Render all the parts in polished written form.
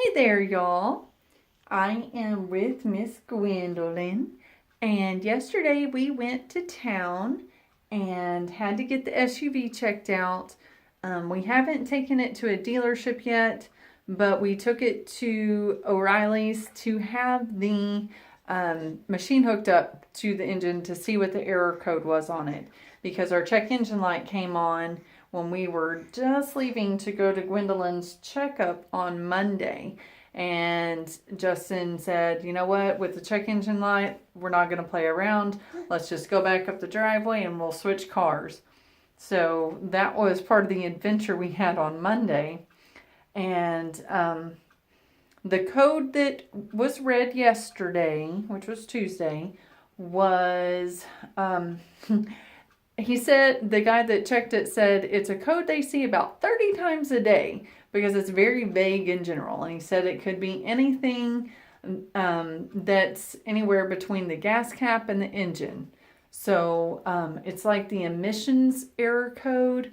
Hey there, y'all. I am with Miss Gwendolyn, and yesterday we went to town and had to get the SUV checked out. We haven't taken it to a dealership yet, but we took it to O'Reilly's to have the machine hooked up to the engine to see what the error code was on it, because our check engine light came on when we were just leaving to go to Gwendolyn's checkup on Monday. And Justin said, you know what, with the check engine light, we're not going to play around. Let's just go back up the driveway and we'll switch cars. So that was part of the adventure we had on Monday. And the code that was read yesterday, which was Tuesday, was... he said, the guy that checked it said it's a code they see about 30 times a day because it's very vague in general. And he said it could be anything that's anywhere between the gas cap and the engine. So it's like the emissions error code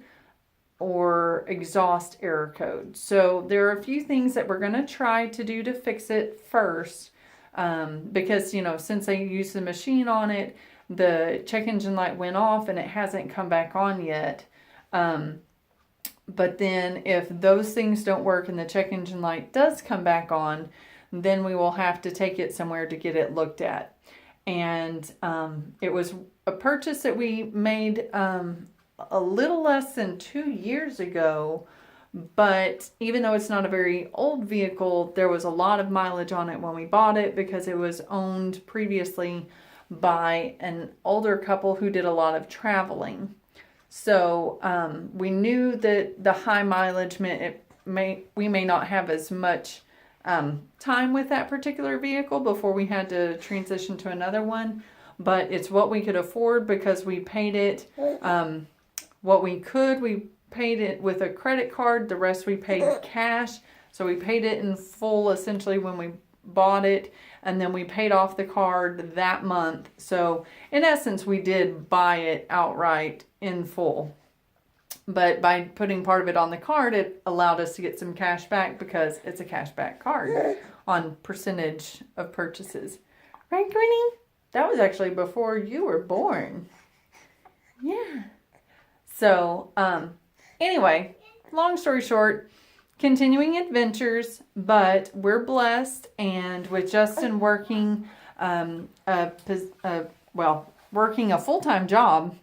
or exhaust error code. So there are a few things that we're going to try to do to fix it first. Because, you know, since I used the machine on it, the check engine light went off and it hasn't come back on yet. But then if those things don't work and the check engine light does come back on, then we will have to take it somewhere to get it looked at. And it was a purchase that we made a little less than 2 years ago. But even though it's not a very old vehicle, there was a lot of mileage on it when we bought it because it was owned previously by an older couple who did a lot of traveling. So we knew that the high mileage meant we may not have as much time with that particular vehicle before we had to transition to another one. But it's what we could afford because we paid it what we could. We paid it with a credit card. The rest we paid cash. So we paid it in full essentially when we bought it, and then we paid off the card that month. So in essence, we did buy it outright in full. But by putting part of it on the card, it allowed us to get some cash back because it's a cash back card on percentage of purchases. Right, Granny? That was actually before you were born. Yeah. So, anyway, long story short, continuing adventures, but we're blessed, and with Justin working working a full-time job,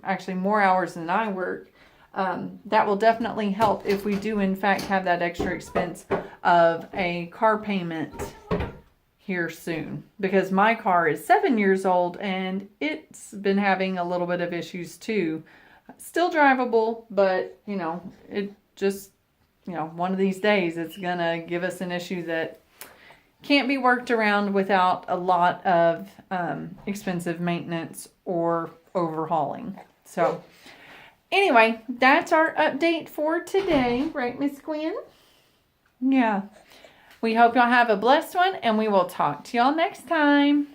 actually more hours than I work, that will definitely help if we do in fact have that extra expense of a car payment here soon, because my car is 7 years old and it's been having a little bit of issues too. Still drivable, but you know, it just, you know, one of these days it's gonna give us an issue that can't be worked around without a lot of expensive maintenance or overhauling. So anyway, that's our update for today, right, Miss Gwen? Yeah. We hope y'all have a blessed one, and we will talk to y'all next time.